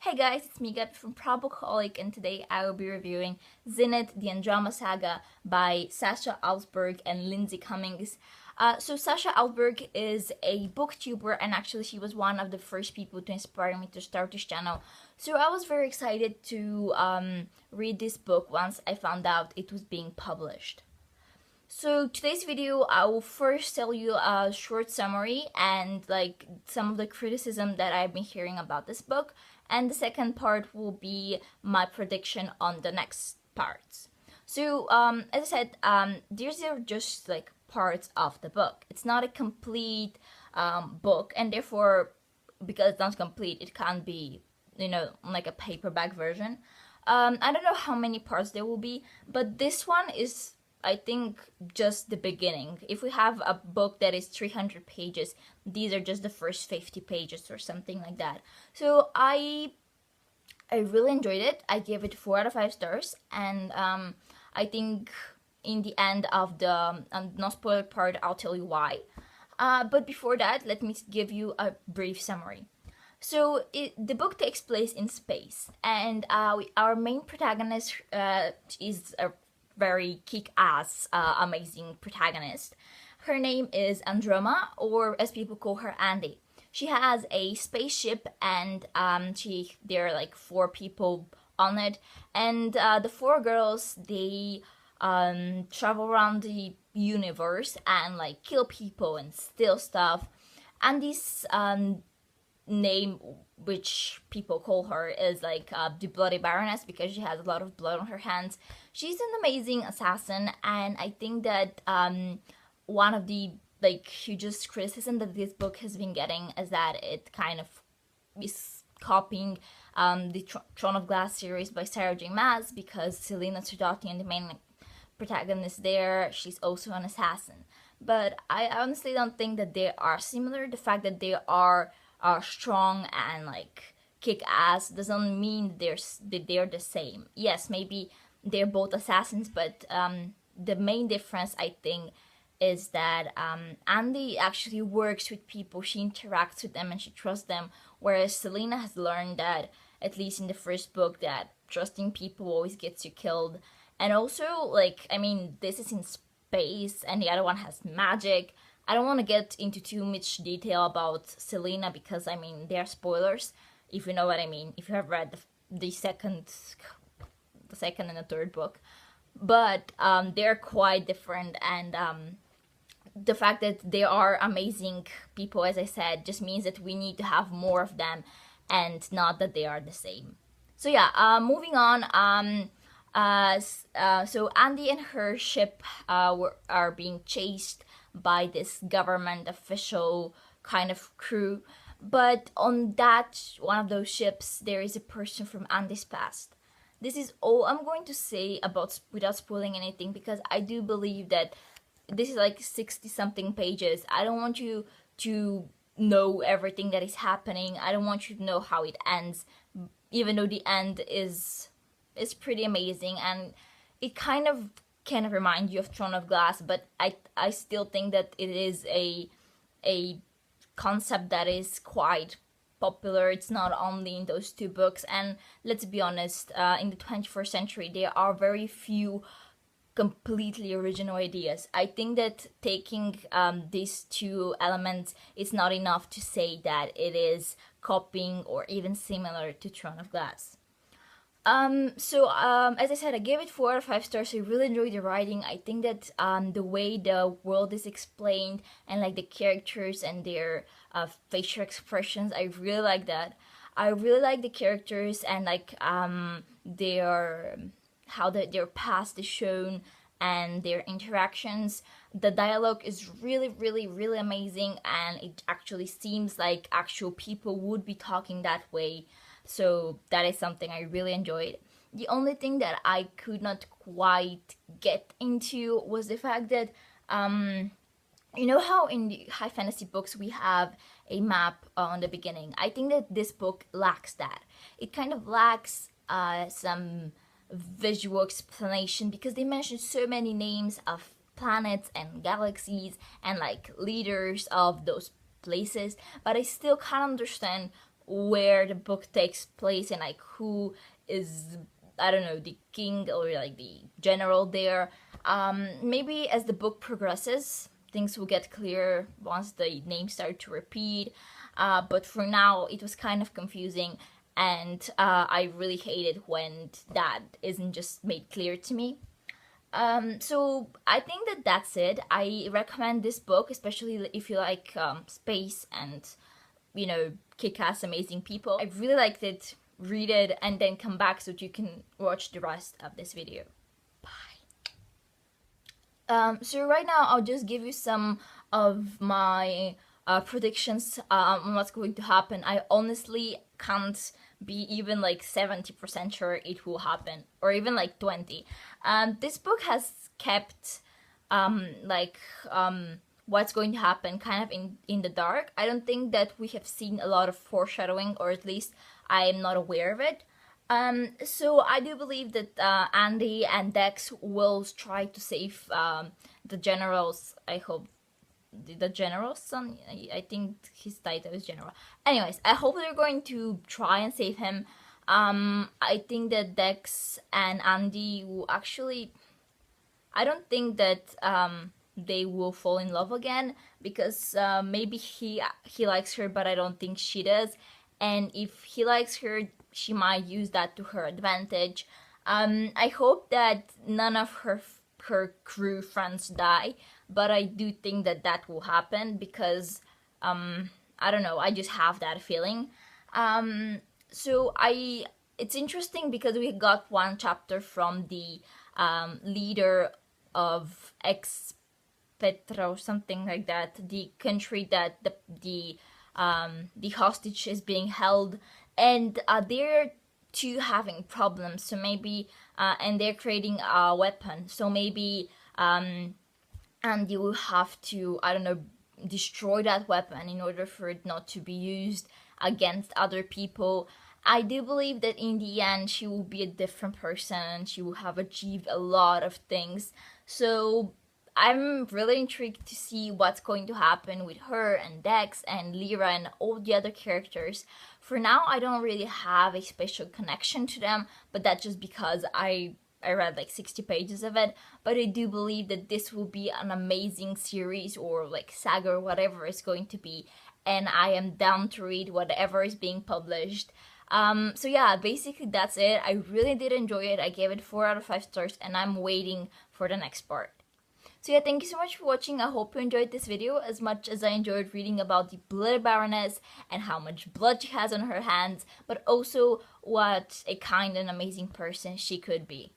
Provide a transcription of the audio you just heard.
Hey guys, it's me Gab from Probocolic, and today I will be reviewing Zenith, the Androma Saga by Sasha Alsberg and Lindsay Cummings. So Sasha Alsberg is a booktuber, and actually she was one of the first people to inspire me to start this channel. So I was very excited to read this book once I found out it was being published. So today's video, I will first tell you a short summary and like some of the criticism that I've been hearing about this book, and the second part will be my prediction on the next parts. So as I said, these are just like parts of the book. It's not a complete book, and therefore, because it's not complete, it can't be, like a paperback version. I don't know how many parts there will be, but this one is, I think, just the beginning. If we have a book that is 300 pages, these are just the first 50 pages or something like that. So I really enjoyed it. I gave it 4 out of 5 stars, and I think in the end of the no spoiler part, I'll tell you why. But before that, let me give you a brief summary. So the book takes place in space, and our main protagonist is a very kick-ass, amazing protagonist. Her name is Androma, or as people call her, Andy. She has a spaceship, and there are like 4 people on it, and the 4 girls, they travel around the universe and like kill people and steal stuff. And this name, which people call her, is like the Bloody Baroness, because she has a lot of blood on her hands. She's an amazing assassin, and I think that one of the hugest criticism that this book has been getting is that it kind of is copying the Throne of Glass series by Sarah J. Maas, because Selena Sudati and the main protagonist there, she's also an assassin. But I honestly don't think that they are similar. The fact that they are strong and like kick-ass doesn't mean they're the same. Yes, maybe they're both assassins, but the main difference, I think, is that Andy actually works with people. She interacts with them and she trusts them, whereas Selena has learned that, at least in the first book, that trusting people always gets you killed. And also, like, I mean, this is in space and the other one has magic. I don't want to get into too much detail about Selena, because, I mean, they're spoilers, if you know what I mean, if you have read the second and the third book. But they're quite different, and the fact that they are amazing people, as I said, just means that we need to have more of them, and not that they are the same. So yeah, moving on. So Andy and her ship are being chased by this government official kind of crew, but on that one of those ships there is a person from Andy's past. This is all I'm going to say about, without spoiling anything, because I do believe that this is like 60 something pages. I don't want you to know everything that is happening. I don't want you to know how it ends, even though the end is pretty amazing, and it kind of can remind you of Throne of Glass, but I still think that it is a concept that is quite popular. It's not only in those 2 books, and let's be honest, in the 21st century there are very few completely original ideas. I think that taking these 2 elements is not enough to say that it is copying or even similar to Throne of Glass. As I said, I gave it 4 out of 5 stars. I really enjoyed the writing. I think that the way the world is explained, and like the characters and their facial expressions, I really like that. I really like the characters, and like their past is shown and their interactions. The dialogue is really, really, really amazing, and it actually seems like actual people would be talking that way. So that is something I really enjoyed. The only thing that I could not quite get into was the fact that, you know how in the high fantasy books we have a map on the beginning? I think that this book lacks that. It kind of lacks some visual explanation, because they mention so many names of planets and galaxies and like leaders of those places, but I still can't understand where the book takes place and like who is, I don't know, the king or like the general there. Maybe as the book progresses, things will get clearer once the names start to repeat. But for now, it was kind of confusing, and I really hated when that isn't just made clear to me. So I think that that's it. I recommend this book, especially if you like space and, you know, kick-ass amazing people. I really liked it. Read it and then come back so that you can watch the rest of this video. So right now I'll just give you some of my predictions on what's going to happen. I honestly can't be even like 70% sure it will happen, or even like 20. This book has kept what's going to happen kind of in the dark. I don't think that we have seen a lot of foreshadowing, or at least I am not aware of it. So I do believe that Andy and Dex will try to save the general's, I hope, the general's son. I think his title is general. Anyways, I hope they're going to try and save him. I think that Dex and Andy will actually, I don't think that they will fall in love again, because maybe he likes her, but I don't think she does. And if he likes her, she might use that to her advantage. I hope that none of her crew friends die, but I do think that that will happen, because I don't know, I just have that feeling. It's interesting because we got one chapter from the leader of Petra or something like that, the country that the hostage is being held, and they're two having problems. So maybe and they're creating a weapon. So maybe and you will have to, I don't know, destroy that weapon in order for it not to be used against other people. I do believe that in the end she will be a different person. She will have achieved a lot of things. So I'm really intrigued to see what's going to happen with her and Dex and Lyra and all the other characters. For now, I don't really have a special connection to them, but that's just because I read like 60 pages of it. But I do believe that this will be an amazing series, or like saga, or whatever it's going to be, and I am down to read whatever is being published. So yeah, basically that's it. I really did enjoy it. I gave it 4 out of 5 stars, and I'm waiting for the next part. So yeah, thank you so much for watching. I hope you enjoyed this video as much as I enjoyed reading about the Blood Baroness and how much blood she has on her hands, but also what a kind and amazing person she could be.